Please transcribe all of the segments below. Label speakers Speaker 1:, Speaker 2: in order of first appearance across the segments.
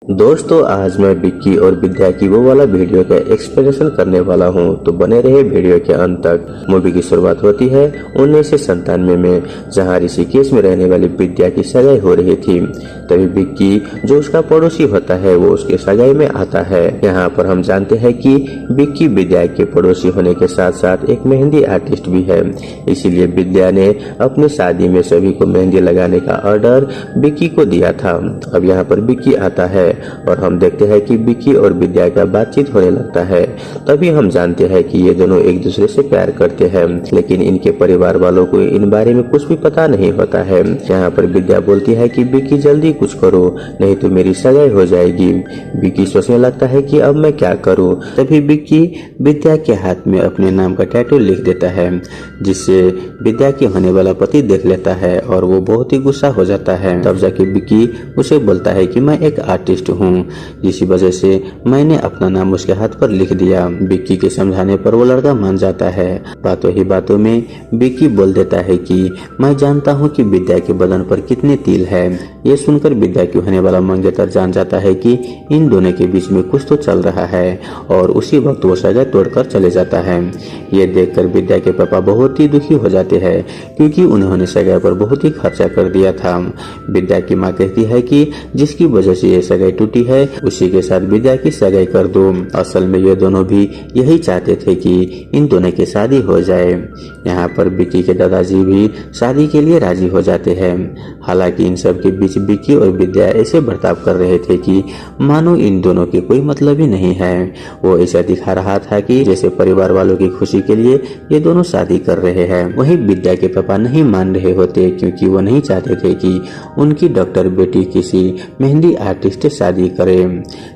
Speaker 1: दोस्तों आज मैं विक्की और विद्या की वो वाला वीडियो का एक्सप्लेनेशन करने वाला हूँ, तो बने रहे वीडियो के अंत तक। मूवी की शुरुआत होती है 1997 में, जहाँ ऋषिकेश में रहने वाली विद्या की सगाई हो रही थी। तभी विक्की जो उसका पड़ोसी होता है वो उसके सगाई में आता है। यहाँ पर हम जानते हैं कि विक्की विद्या के पड़ोसी होने के साथ साथ एक मेहंदी आर्टिस्ट भी है, इसीलिए विद्या ने अपनी शादी में सभी को मेहंदी लगाने का ऑर्डर विक्की को दिया था। अब यहाँ पर विक्की आता है और हम देखते हैं कि विक्की और विद्या का बातचीत होने लगता है। तभी हम जानते हैं कि ये दोनों एक दूसरे से प्यार करते हैं, लेकिन इनके परिवार वालों को इन बारे में कुछ भी पता नहीं होता है। यहाँ पर विद्या बोलती है कि विक्की जल्दी कुछ करो, नहीं तो मेरी सगाई हो जाएगी। विक्की सोचने लगता है कि अब मैं क्या करूँ। तभी विक्की विद्या के हाथ में अपने नाम का टैटू लिख देता है, जिससे विद्या के होने वाला पति देख लेता है और वो बहुत ही गुस्सा हो जाता है। तब जाके विक्की उसे बोलता है कि मैं एक आर्टिस्ट हूँ, इसी वजह से मैंने अपना नाम उसके हाथ पर लिख दिया। विक्की के समझाने पर वो लड़का मान जाता है। बातों ही बातों में विक्की बोल देता है कि मैं जानता हूँ कि विद्या के बदन पर कितने तिल है। ये सुनकर विद्या की होने वाला मंगेतर जान जाता है कि इन दोनों के बीच में कुछ तो चल रहा है और उसी वक्त वो सगाई तोड़कर चले जाता है। ये देखकर विद्या के पापा बहुत ही दुखी हो जाते हैं, क्योंकि उन्होंने सगाई पर बहुत ही खर्चा कर दिया था। विद्या की माँ कहती है कि जिसकी वजह से ये सगाई टूटी है उसी के साथ विद्या की सगाई कर दो। असल में ये दोनों भी यही चाहते थे कि इन दोनों की शादी हो जाए। यहाँ पर विक्की के दादाजी भी शादी के लिए राजी हो जाते हैं। हालांकि इन सब के बीच विक्की और विद्या ऐसे बर्ताव कर रहे थे कि मानो इन दोनों के कोई मतलब ही नहीं है। वो ऐसा दिखा रहा था कि जैसे परिवार वालों की खुशी के लिए ये दोनों शादी कर रहे हैं। वहीं विद्या के पापा नहीं मान रहे होते, क्योंकि वो नहीं चाहते थे कि उनकी डॉक्टर बेटी किसी मेहंदी आर्टिस्ट से शादी करे,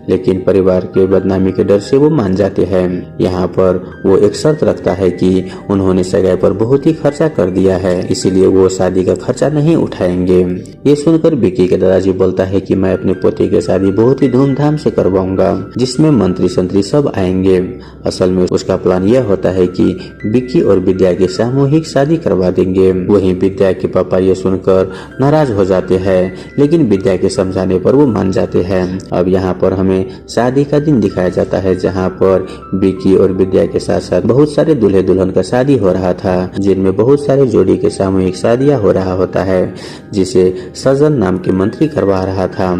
Speaker 1: लेकिन परिवार के बदनामी के डर से वो मान जाते हैं। यहाँ पर वो एक शर्त रखता है कि उन्होंने सगाई पर बहुत ही खर्चा कर दिया है, इसीलिए वो शादी का खर्चा नहीं उठाएंगे। ये सुनकर विक्की के दादाजी बोलता है कि मैं अपने पोते की शादी बहुत ही धूमधाम से करवाऊंगा, जिसमें मंत्री संतरी सब आएंगे। असल में उसका प्लान यह होता है कि विक्की और विद्या की सामूहिक शादी करवा देंगे। वहीं विद्या के पापा ये सुनकर नाराज हो जाते हैं, लेकिन विद्या के समझाने पर वो मान जाते हैं। अब यहाँ पर हमें शादी का दिन दिखाया जाता है, जहाँ पर विक्की और विद्या के साथ साथ बहुत सारे दूल्हे दुल्हन का शादी हो रहा था, जिनमें बहुत सारे जोड़ी के सामूहिक शादियां हो रहा होता है, जिसे सजन नाम के मंत्री करवा रहा था,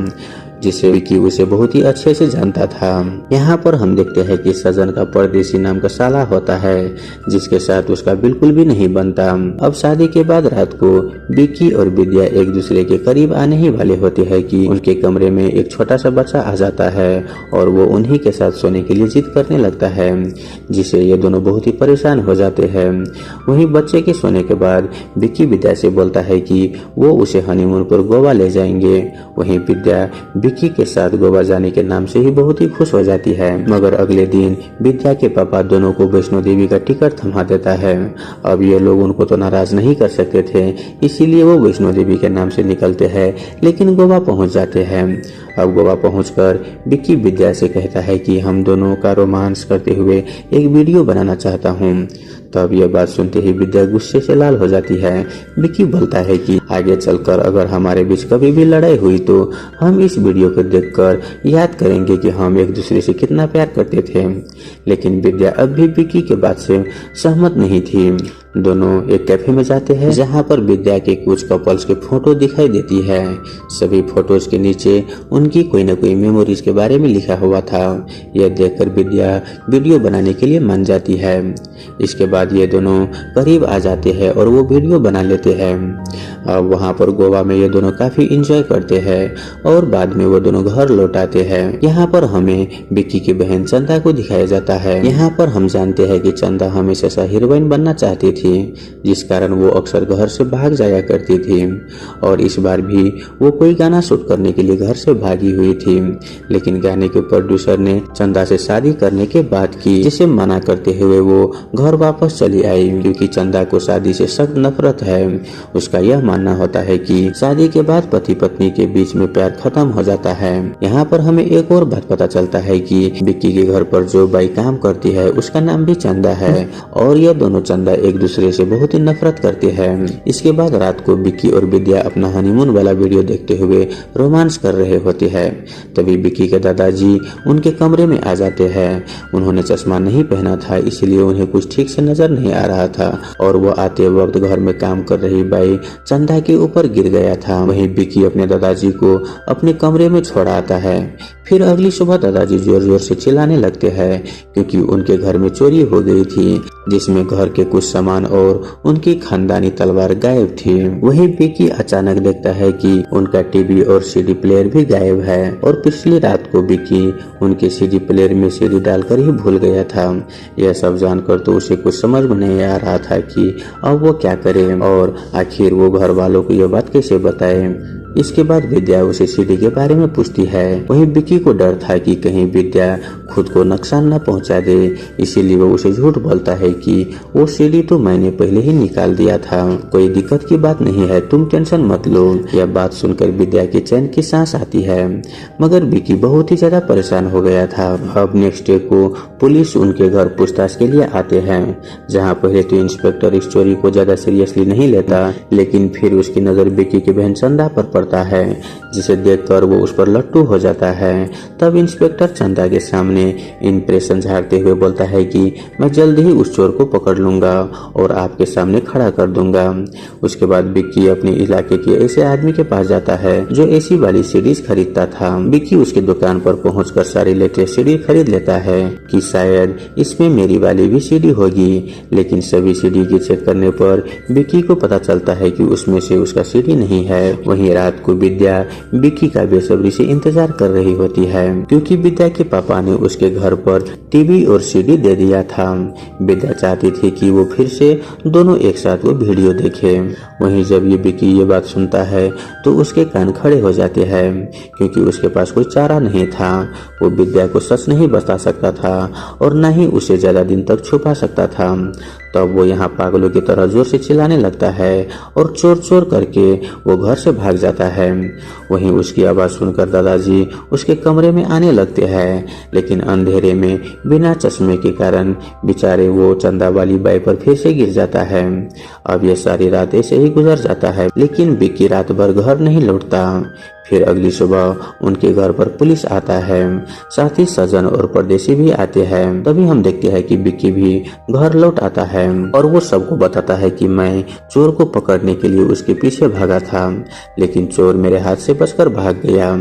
Speaker 1: जिसे विक्की उसे बहुत ही अच्छे से जानता था। यहाँ पर हम देखते हैं कि सजन का परदेसी नाम का साला होता है, जिसके साथ उसका बिल्कुल भी नहीं बनता। अब शादी के बाद रात को विक्की और विद्या एक दूसरे के करीब आने ही वाले होते हैं कि उनके कमरे में एक छोटा सा बच्चा आ जाता है और वो उन्हीं के साथ सोने के लिए जिद करने लगता है, जिसे ये दोनों बहुत ही परेशान हो जाते हैं। वहीं बच्चे के सोने के बाद विक्की विद्या से बोलता है कि वो उसे हनीमून पर गोवा ले जाएंगे। वहीं विद्या विक्की के साथ गोवा जाने के नाम से ही बहुत ही खुश हो जाती है, मगर अगले दिन विद्या के पापा दोनों को वैष्णो देवी का टिकट थमा देता है। अब ये लोग उनको तो नाराज नहीं कर सकते थे, इसीलिए वो वैष्णो देवी के नाम से निकलते हैं, लेकिन गोवा पहुंच जाते हैं। अब गोवा पहुंचकर विक्की विद्या से कहता है कि हम दोनों का रोमांस करते हुए एक वीडियो बनाना चाहता हूँ। तब यह बात सुनते ही विद्या गुस्से से लाल हो जाती है। विक्की बोलता है कि आगे चलकर अगर हमारे बीच कभी भी लड़ाई हुई तो हम इस वीडियो को देखकर याद करेंगे कि हम एक दूसरे से कितना प्यार करते थे। लेकिन विद्या अब भी विक्की के बात से सहमत नहीं थी। दोनों एक कैफे में जाते हैं, जहां पर विद्या के कुछ कपल्स के फोटो दिखाई देती है। सभी फोटोज के नीचे उनकी कोई न कोई मेमोरीज के बारे में लिखा हुआ था। यह देखकर विद्या वीडियो बनाने के लिए मान जाती है। इसके बाद ये दोनों करीब आ जाते हैं और वो वीडियो बना लेते हैं। अब वहाँ पर गोवा में ये दोनों काफी एंजॉय करते हैं और बाद में वो दोनों घर लौट आते हैं। यहाँ पर हमें विक्की की बहन चंदा को दिखाया जाता है। यहाँ पर हम जानते हैं कि चंदा हमेशा से हीरोइन बनना चाहती थी, जिस कारण वो अक्सर घर से भाग जाया करती थी और इस बार भी वो कोई गाना शूट करने के लिए घर से भागी हुई थी। लेकिन गाने के प्रोड्यूसर ने चंदा से शादी करने के बात की, जिसे मना करते हुए वो घर वापस चली आई, क्योंकि चंदा को शादी से सख्त नफरत है। उसका यह मानना होता है कि शादी के बाद पति पत्नी के बीच में प्यार खत्म हो जाता है। यहाँ पर हमें एक और बात पता चलता है कि विक्की के घर पर जो बाई काम करती है उसका नाम भी चंदा है और यह दोनों चंदा एक दूसरे से बहुत ही नफरत करते हैं। इसके बाद रात को विक्की और विद्या अपना हनीमून वाला वीडियो देखते हुए रोमांस कर रहे होते हैं। तभी विक्की के दादाजी उनके कमरे में आ जाते हैं। उन्होंने चश्मा नहीं पहना था, इसलिए उन्हें कुछ ठीक से नजर नहीं आ रहा था और वो आते वक्त घर में काम कर रही बाई चंदा के ऊपर गिर गया था। वहीं विक्की अपने दादाजी को अपने कमरे में छोड़ आता है। फिर अगली सुबह दादाजी जोर जोर से चिल्लाने लगते हैं क्योंकि उनके घर में चोरी हो गई थी, जिसमें घर के कुछ सामान और उनकी खानदानी तलवार गायब थी। वहीं विक्की अचानक देखता है कि उनका टीवी और सीडी प्लेयर भी गायब है और पिछली रात को विक्की उनके सीडी प्लेयर में सीडी डालकर ही भूल गया था। यह सब जानकर तो उसे कुछ समझ में नहीं आ रहा था कि अब वो क्या करे और आखिर वो घर वालों को यह बात कैसे बताए। इसके बाद विद्या उसे सीडी के बारे में पूछती है। वहीं विक्की को डर था कि कहीं विद्या खुद को नुकसान न पहुंचा दे, इसीलिए वो उसे झूठ बोलता है कि वो सीडी तो मैंने पहले ही निकाल दिया था, कोई दिक्कत की बात नहीं है, तुम टेंशन मत लो। यह बात सुनकर विद्या की चैन की सांस आती है, मगर विक्की बहुत ही ज्यादा परेशान हो गया था। अब नेक्स्ट डे को पुलिस उनके घर पूछताछ के लिए आते हैं, जहाँ पहले तो इंस्पेक्टर इस चोरी को ज्यादा सीरियसली नहीं लेता, लेकिन फिर उसकी नजर विक्की की बहन चंदा पर पड़ता है, जिसे देखकर वो उस पर लट्टू हो जाता है। तब इंस्पेक्टर चंदा के सामने इंप्रेशन झाड़ते हुए बोलता है कि मैं जल्द ही उस चोर को पकड़ लूंगा और आपके सामने खड़ा कर दूंगा। उसके बाद विक्की अपने इलाके के ऐसे आदमी के पास जाता है जो एसी वाली सीडीज खरीदता था। विक्की उसके दुकान पर पहुंचकर सारी लेटेस्ट सीडी खरीद लेता है कि शायद इसमें मेरी वाली भी सीडी होगी, लेकिन सभी सीडी की चेक करने पर विक्की को पता चलता है कि उसमें से उसका सीडी नहीं है। वहीं रात को विद्या विक्की का बेसब्री से इंतजार कर रही होती है, क्योंकि विद्या के पापा ने उसके घर पर टीवी और सीडी दे दिया था। विद्या चाहती थी कि वो फिर से दोनों एक साथ वो वीडियो देखे। वहीं जब ये विक्की ये बात सुनता है तो उसके कान खड़े हो जाते हैं, क्योंकि उसके पास कोई चारा नहीं था। वो विद्या को सच नहीं बता सकता था और न ही उसे ज्यादा दिन तक छुपा सकता था। तब वो यहाँ पागलों की तरह जोर से चिल्लाने लगता है और चोर चोर करके वो घर से भाग जाता है। वहीं उसकी आवाज सुनकर दादाजी उसके कमरे में आने लगते हैं, लेकिन अंधेरे में बिना चश्मे के कारण बेचारे वो चंदा वाली बाई पर फिर से गिर जाता है। अब यह सारी रात ऐसे ही गुजर जाता है, लेकिन विक्की रात भर घर नहीं लौटता। फिर अगली सुबह उनके घर पर पुलिस आता है, साथ ही सजन और परदेसी भी आते हैं। तभी हम देखते हैं कि विक्की भी घर लौट आता है और वो सबको बताता है कि मैं चोर को पकड़ने के लिए उसके पीछे भागा था, लेकिन चोर मेरे हाथ से बचकर भाग गया।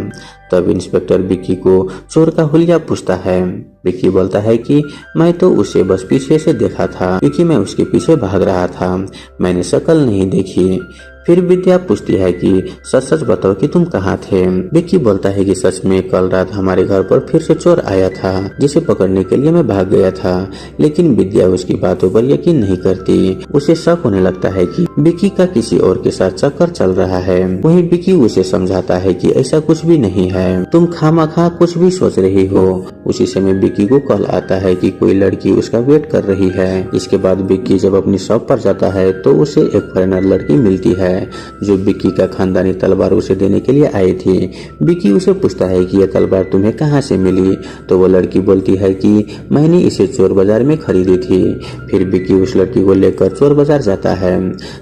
Speaker 1: तब इंस्पेक्टर विक्की को चोर का हुलिया पूछता है। विक्की बोलता है कि मैं तो उसे बस पीछे से देखा था, क्योंकि मैं उसके पीछे भाग रहा था, मैंने शक्ल नहीं देखी। फिर विद्या पूछती है कि सच सच बताओ कि तुम कहाँ थे। विक्की बोलता है कि सच में कल रात हमारे घर पर फिर से चोर आया था, जिसे पकड़ने के लिए मैं भाग गया था, लेकिन विद्या उसकी बातों पर यकीन नहीं करती। उसे शक होने लगता है कि विक्की का किसी और के साथ चक्कर चल रहा है। वहीं विक्की उसे समझाता है कि ऐसा कुछ भी नहीं है, तुम खामखा कुछ भी सोच रही हो। उसी समय विक्की को कॉल आता है कि कोई लड़की उसका वेट कर रही है। इसके बाद विक्की जब अपनी शॉप पर जाता है तो उसे एक फॉरेनर लड़की मिलती है जो विक्की का खानदानी तलवार उसे देने के लिए आई थी। विक्की उसे पूछता है कि यह तलवार तुम्हें कहाँ से मिली, तो वो लड़की बोलती है कि मैंने इसे चोर बाजार में खरीदी थी। फिर विक्की उस लड़की को लेकर चोर बाजार जाता है,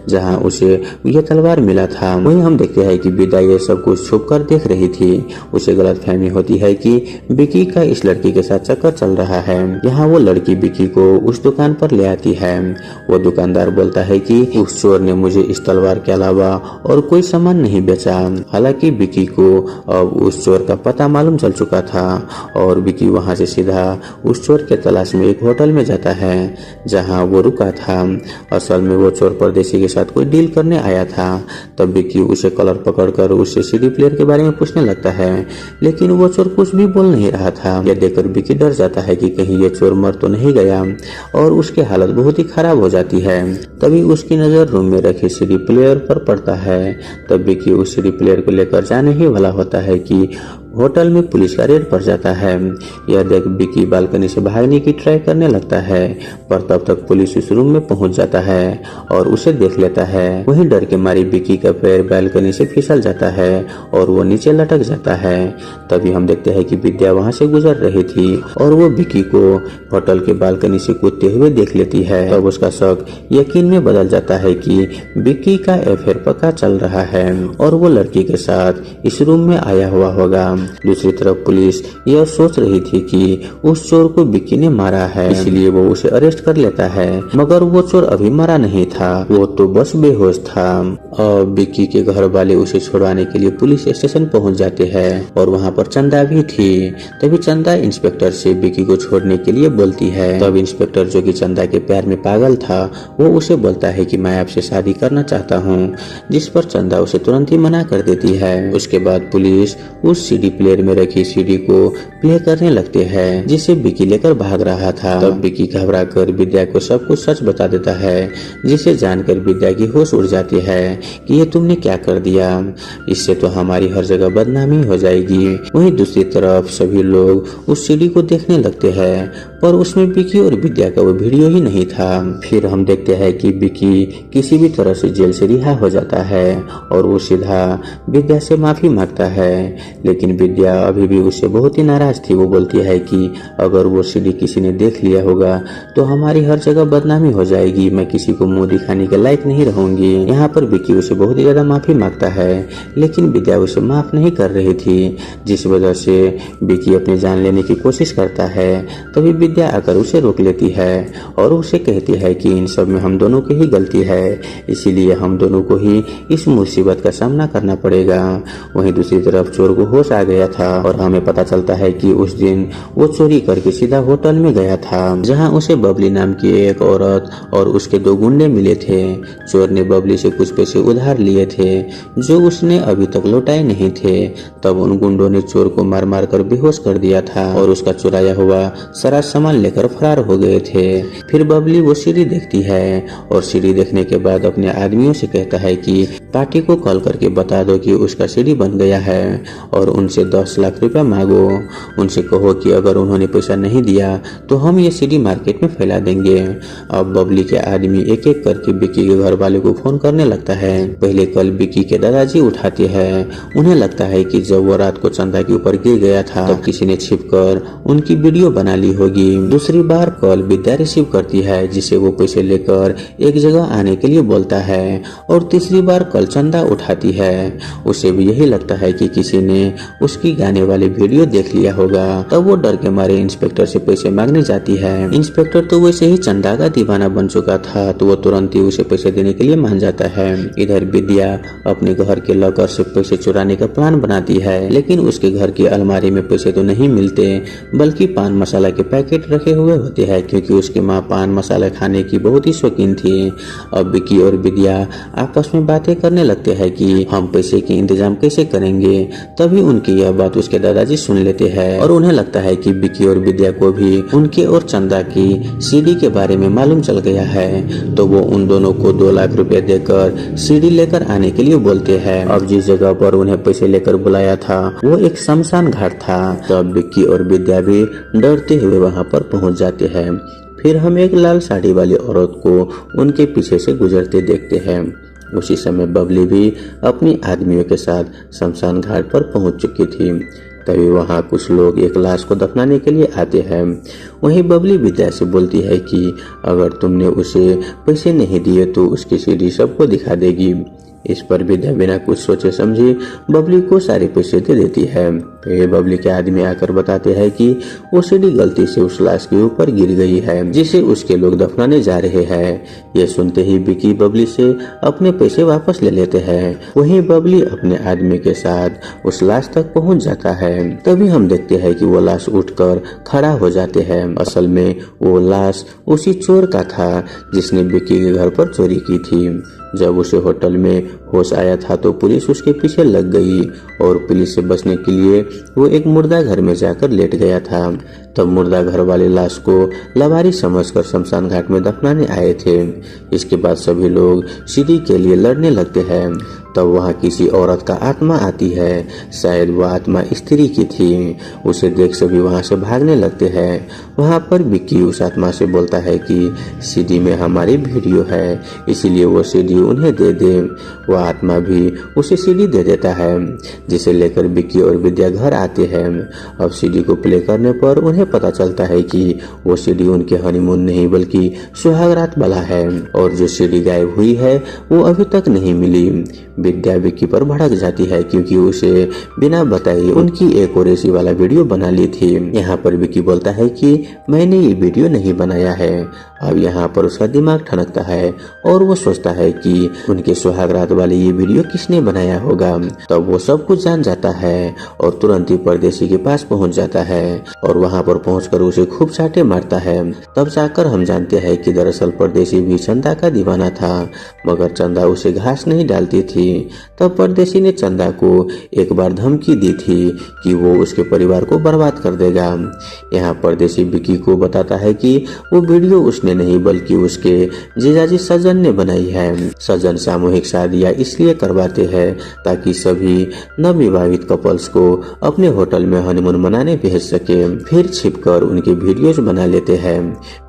Speaker 1: जहाँ उसे यह तलवार मिला था। वहीं हम देखते हैं कि विद्या ये सब कुछ छुप कर देख रही थी। उसे गलतफहमी होती है कि विक्की का इस लड़की के साथ चक्कर चल रहा है। यहाँ वो लड़की विक्की को उस दुकान पर ले आती है। वो दुकानदार बोलता है कि उस चोर ने मुझे इस तलवार के अलावा और कोई सामान नहीं बेचा। हालांकि विक्की को अब उस चोर का पता मालूम चल चुका था और विक्की वहां से सीधा उस चोर के तलाश में एक होटल में जाता है जहां वो रुका था। असल में वो चोर परदेसी के साथ कोई डील करने आया था। तब विक्की उसे कलर पकड़कर उससे सीडी प्लेयर के बारे में पूछने लगता है, लेकिन वो चोर कुछ भी बोल नहीं रहा था। यह देखकर विक्की डर जाता है कि कहीं ये चोर मर तो नहीं गया और उसकी हालत बहुत ही खराब हो जाती है। तभी उसकी नजर रूम में रखे सीडी प्लेयर पर पड़ता है। तब विक्की उस सीडी प्लेयर को लेकर जाने ही वाला होता है कि होटल में पुलिस का रेड पड़ जाता है। यह देख विकी बालकनी से भागने की ट्राई करने लगता है, पर तब तक पुलिस उस रूम में पहुंच जाता है और उसे देख लेता है। वहीं डर के मारे विकी का पैर बालकनी से फिसल जाता है और वो नीचे लटक जाता है। तभी हम देखते हैं कि विद्या वहां से गुजर रही थी और वो विकी को होटल के बालकनी से कूदते हुए देख लेती है। तब उसका शक यकीन में बदल जाता है कि विकी का अफेयर पक्का चल रहा है और वो लड़की के साथ इस रूम में आया हुआ होगा। दूसरी तरफ पुलिस यह सोच रही थी कि उस चोर को विकी ने मारा है, इसलिए वो उसे अरेस्ट कर लेता है। मगर वो चोर अभी मरा नहीं था, वो तो बस बेहोश था। और विकी के घर वाले उसे छुड़वाने के लिए पुलिस स्टेशन पहुंच जाते हैं और वहां पर चंदा भी थी। तभी चंदा इंस्पेक्टर से विकी को छोड़ने के लिए बोलती है। तब इंस्पेक्टर, जो कि चंदा के प्यार में पागल था, वो उसे बोलता है कि मैं आपसे शादी करना चाहता हूँ, जिस पर चंदा उसे तुरंत ही मना कर देती है। उसके बाद पुलिस उस सीडी प्लेयर में रखी सीडी को प्ले करने लगते हैं, जिसे विकी लेकर भाग रहा था। तब विकी घबरा कर विद्या को सब कुछ सच बता देता है, जिसे जानकर विद्या की होश उड़ जाती है कि ये तुमने क्या कर दिया, इससे तो हमारी हर जगह बदनामी हो जाएगी। वहीं दूसरी तरफ सभी लोग उस सीडी को देखने लगते हैं, पर उसमें विकी और विद्या का वो वीडियो ही नहीं था। फिर हम देखते हैं कि विकी किसी भी तरह से जेल से रिहा हो जाता है और वो सीधा विद्या से माफी मांगता है। लेकिन विद्या अभी भी उससे बहुत ही नाराज थी। वो बोलती है कि अगर वो सीडी किसी ने देख लिया होगा तो हमारी हर जगह बदनामी हो जाएगी, मैं किसी को मुंह दिखाने के लायक नहीं रहूंगी। यहाँ पर विकी उसे बहुत ही ज्यादा माफी मांगता है, लेकिन विद्या उसे माफ नहीं कर रही थी, जिस वजह से विकी अपनी जान लेने की कोशिश करता है। तभी विद्या आकर उसे रोक लेती है और उसे कहती है कि इन सब में हम दोनों की ही गलती है, इसीलिए हम दोनों को ही इस मुसीबत का सामना करना पड़ेगा। वहीं दूसरी तरफ चोर को होश आ गया था और हमें पता चलता है कि उस दिन वो चोरी करके सीधा होटल में गया था, जहां उसे बबली नाम की एक औरत और उसके 2 गुंडे मिले थे। चोर ने बबली से कुछ पैसे उधार लिए थे जो उसने अभी तक लौटाए नहीं थे। तब उन गुंडों ने चोर को मार मार कर बेहोश कर दिया था और उसका चुराया हुआ सारा सामान लेकर फरार हो गए थे। फिर बबली वो सीढ़ी देखती है और सीढ़ी देखने के बाद अपने आदमियों से कहता है कि पार्टी को कॉल करके बता दो कि उसका सीढ़ी बन गया है और उनसे 10 लाख रुपया मांगो। उनसे कहो कि अगर उन्होंने पैसा नहीं दिया तो हम ये सीढ़ी मार्केट में फैला देंगे। अब बबली के आदमी एक एक करके विकी के घर वाले को फोन करने लगता है। पहले कल विकी के दादाजी उठाते हैं। उन्हें लगता है कि जब वो रात को चंदा के ऊपर गिर गया था तब किसी ने छिपकर उनकी वीडियो बना ली होगी। दूसरी बार कॉल विद्या रिसीव करती है, जिसे वो पैसे लेकर एक जगह आने के लिए बोलता है। और तीसरी बार कॉल चंदा उठाती है। उसे भी यही लगता है कि किसी ने उसकी गाने वाली वीडियो देख लिया होगा। तब वो डर के मारे इंस्पेक्टर से पैसे मांगने जाती है। इंस्पेक्टर तो वैसे ही चंदा का दीवाना बन चुका था, तो वो तुरंत ही उसे पैसे देने के लिए मान जाता है। इधर विद्या अपने घर के लॉकर से पैसे चुराने का प्लान बनाती है, लेकिन उसके घर की अलमारी में पैसे तो नहीं मिलते, बल्कि पान मसाला के पैकेट रखे हुए होते हैं, क्योंकि उसकी माँ पान मसाला खाने की बहुत ही शौकीन थी। अब विकी और विद्या आपस में बातें करने लगते हैं कि हम पैसे के इंतजाम कैसे करेंगे। तभी उनकी यह बात उसके दादाजी सुन लेते हैं और उन्हें लगता है कि विकी और विद्या को भी उनके और चंदा की सीडी के बारे में मालूम चल गया है। तो वो उन दोनों को 2 लाख रुपए देकर सीडी लेकर आने के लिए बोलते हैं। अब जिस जगह पर उन्हें पैसे लेकर बुलाया था वो एक शमशान घाट था। तब विक्की और विद्या भी डरते हुए वहां पर पहुंच जाते हैं। फिर हम एक लाल साड़ी वाली औरत को उनके पीछे से गुजरते देखते हैं। उसी समय बबली भी अपनी आदमियों के साथ शमशान घाट पर पहुंच चुकी थी। तभी वहां कुछ लोग एक लाश को दफनाने के लिए आते हैं। वहीं बबली विद्या से बोलती है कि अगर तुमने उसे पैसे नहीं दिए तो उसकी सीढ़ी सबको दिखा देगी। इस पर विद्या बिना कुछ सोचे समझे बबली को सारे पैसे दे देती है। तो ये बबली के आदमी आकर बताते हैं कि वो सीढ़ी गलती से उस लाश के ऊपर गिर गई है, जिसे उसके लोग दफनाने जा रहे हैं। ये सुनते ही विकी बबली से अपने पैसे वापस ले लेते हैं। वहीं बबली अपने आदमी के साथ उस लाश तक पहुंच जाता है। तभी हम देखते हैं कि वो लाश उठकर खड़ा हो जाते हैं। असल में वो लाश उसी चोर का था जिसने विकी के घर पर चोरी की थी। जब उसे होटल में होश आया था तो पुलिस उसके पीछे लग गई और पुलिस से बचने के लिए वो एक मुर्दा घर में जाकर लेट गया था। तब मुर्दा घर वाले लाश को लवारी समझकर शमशान घाट में दफनाने आए थे। इसके बाद सभी लोग सीढ़ी के लिए लड़ने लगते हैं। तब वहाँ किसी औरत का आत्मा आती है। शायद वह आत्मा स्त्री की थी। उसे देख सभी वहाँ से भागने लगते हैं। वहाँ पर विक्की उस आत्मा से बोलता है कि सीडी में हमारी वीडियो है, इसीलिए वो सीडी उन्हें दे दे। वह आत्मा भी उसे सीडी दे देता है, जिसे लेकर विक्की और विद्या घर आते हैं। अब सीडी को प्ले करने पर उन्हें पता चलता है कि वो सीडी उनके हनीमून नहीं बल्कि सुहागरात वाला है, और जो सीडी गायब हुई है वो अभी तक नहीं मिली। विद्या विक्की पर भड़क जाती है क्योंकि उसे बिना बताए उनकी एक और ऐसी वाला वीडियो बना ली थी। यहाँ पर विक्की बोलता है कि मैंने ये वीडियो नहीं बनाया है। अब यहाँ पर उसका दिमाग ठनकता है और वो सोचता है कि उनके सुहागरात वाली ये वीडियो किसने बनाया होगा। तब वो सब कुछ जान जाता है और तुरंत ही परदेसी के पास पहुँच जाता है और वहाँ पर पहुँचकर उसे खूब चाटे मारता है। तब जाकर हम जानते हैं कि दरअसल परदेसी भी चंदा का दीवाना था, मगर चंदा उसे घास नहीं डालती थी। तब परदेसी ने चंदा को एक बार धमकी दी थी कि वो उसके परिवार को बर्बाद कर देगा। यहाँ परदेसी विक्की को बताता है कि वो वीडियो उसने नहीं बल्कि उसके जीजाजी सजन ने बनाई है। सजन सामूहिक शादियाँ इसलिए करवाते हैं ताकि सभी नवविवाहित कपल्स को अपने होटल में हनीमून मनाने भेज सके। फिर छिपकर उनके वीडियोज बना लेते हैं।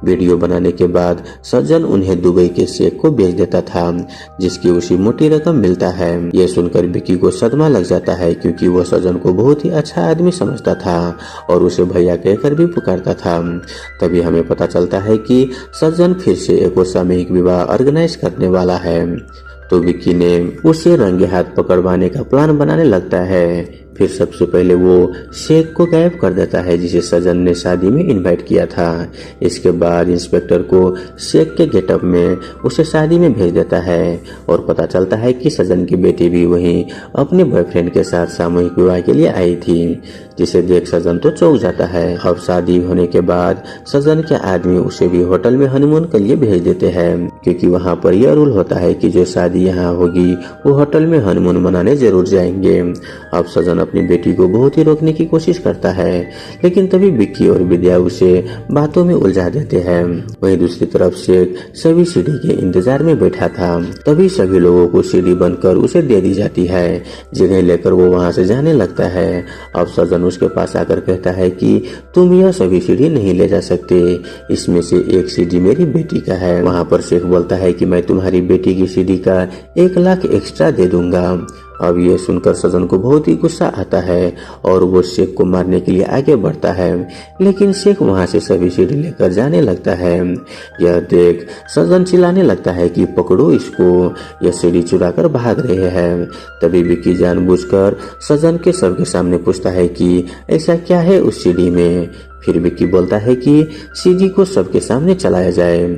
Speaker 1: वीडियो बनाने के बाद सजन उन्हें दुबई के शेख को भेज देता था, जिसकी उसी मोटी रकम मिलता है। ये सुनकर विक्की को सदमा लग जाता है क्योंकि वो सजन को बहुत ही अच्छा आदमी समझता था और उसे भैया कहकर भी पुकारता था। तभी हमें पता चलता है कि सजन फिर से एक और सामूहिक विवाह ऑर्गेनाइज करने वाला है। तो विक्की ने उसे रंगे हाथ पकड़वाने का प्लान बनाने लगता है। फिर सबसे पहले वो शेख को गायब कर देता है जिसे सजन ने शादी में इनवाइट किया था। इसके बाद इंस्पेक्टर को शेख के गेटअप में उसे शादी में भेज देता है और पता चलता है कि सजन की बेटी भी वहीं अपने बॉयफ्रेंड के साथ सामूहिक विवाह के लिए आई थी, जिसे देख सजन तो चौंक जाता है। अब शादी होने के बाद सजन के आदमी उसे भी होटल में हनीमून के लिए भेज देते हैं क्योंकि वहाँ पर यह रूल होता है कि जो शादी यहाँ होगी वो होटल में हनीमून मनाने जरूर जाएंगे। अब सजन अपनी बेटी को बहुत ही रोकने की कोशिश करता है, लेकिन तभी विक्की और विद्या उसे बातों में उलझा देते हैं। वहीं दूसरी तरफ शेख सभी सीढ़ी के इंतजार में बैठा था। तभी सभी लोगों को सीढ़ी बनकर उसे दे दी जाती है, जिन्हें लेकर वो वहाँ से जाने लगता है। अब सजन उसके पास आकर कहता है कि तुम यह सभी सीढ़ी नहीं ले जा सकते, इसमें से एक सीढ़ी मेरी बेटी का है। वहाँ पर शेख बोलता है कि मैं तुम्हारी बेटी की सीढ़ी का 1 लाख एक्स्ट्रा दे दूंगा। अब ये सुनकर सजन को बहुत ही गुस्सा आता है और वो शेख को मारने के लिए आगे बढ़ता है, लेकिन शेख वहाँ से सभी सीढ़ी लेकर जाने लगता है। यह देख सजन चिल्लाने लगता है कि पकड़ो इसको, यह सीढ़ी चुरा कर भाग रहे हैं। तभी विक्की जानबूझकर सजन के सबके सामने पूछता है कि ऐसा क्या है उस सीढ़ी में। फिर विक्की बोलता है कि सीढ़ी को सबके सामने चलाया जाए।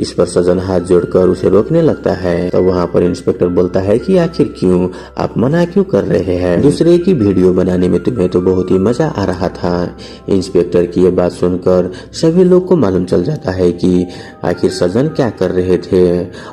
Speaker 1: इस पर सजन हाथ जोड़कर उसे रोकने लगता है। तब वहाँ पर इंस्पेक्टर बोलता है कि आखिर क्यों, आप मना क्यों कर रहे हैं? दूसरे की वीडियो बनाने में तुम्हें तो बहुत ही मजा आ रहा था। इंस्पेक्टर की ये बात सुनकर सभी लोग को मालूम चल जाता है कि आखिर सजन क्या कर रहे थे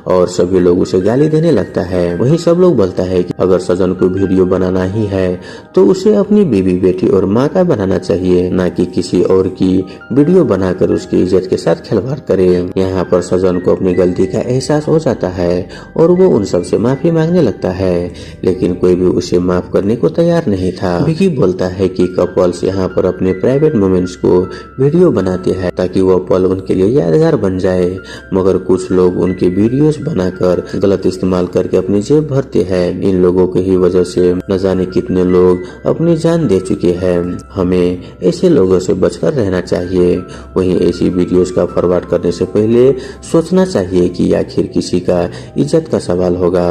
Speaker 1: और सभी लोग उसे गाली देने लगता है। वहीं सब लोग बोलता है कि अगर सजन को वीडियो बनाना ही है तो उसे अपनी बीवी, बेटी और माँ का बनाना चाहिए, न कि किसी और की वीडियो बनाकर उसकी इज्जत के साथ खिलवाड़ करे। यहाँ पर सजन को अपनी गलती का एहसास हो जाता है और वो उन सब से माफी मांगने लगता है, लेकिन कोई भी उसे माफ करने को तैयार नहीं था। विक्की बोलता है कि कपल्स यहाँ पर अपने प्राइवेट मोमेंट्स को वीडियो बनाते हैं ताकि वो पल उनके लिए यादगार बन जाए, मगर कुछ लोग उनके वीडियोस बनाकर गलत इस्तेमाल करके अपनी जेब भरते हैं। इन लोगों की ही वजह से न जाने कितने लोग अपनी जान दे चुके हैं। हमें ऐसे लोगों से बचकर रहना चाहिए। वहीं ऐसी वीडियोस का फॉरवर्ड करने से पहले सोचना चाहिए कि आखिर किसी का इज्जत का सवाल होगा।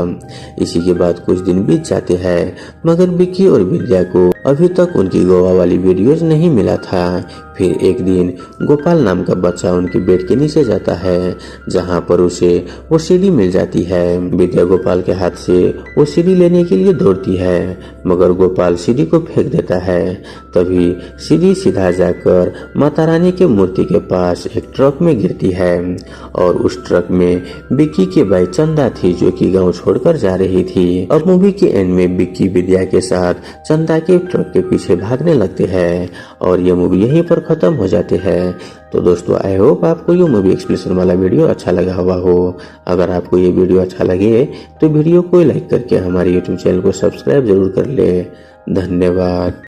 Speaker 1: इसी के बाद कुछ दिन बीत जाते हैं, मगर विक्की और विद्या को अभी तक उनकी गोवा वाली वीडियोज नहीं मिला था। फिर एक दिन गोपाल नाम का बच्चा उनके बेड के नीचे जाता है, जहाँ पर उसे वो सीढ़ी मिल जाती है। विद्या गोपाल के हाथ से वो सीढ़ी लेने के लिए दौड़ती है, मगर गोपाल सीढ़ी को फेंक देता है। तभी सीढ़ी सीधा जाकर माता रानी के मूर्ति के पास एक ट्रक में गिरती है और उस ट्रक में विक्की की बाई चंदा थी, जो कि गाँव छोड़कर जा रही थी। अब मूवी के एंड में विक्की विद्या के साथ चंदा के ट्रक के पीछे भागने लगते हैं और ये मूवी यहीं पर खत्म हो जाती है। तो दोस्तों आई होप आपको ये मूवी एक्सप्लेनेशन वाला वीडियो अच्छा लगा हुआ हो। अगर आपको ये वीडियो अच्छा लगे तो वीडियो को लाइक करके हमारे यूट्यूब चैनल को सब्सक्राइब जरूर कर ले। धन्यवाद।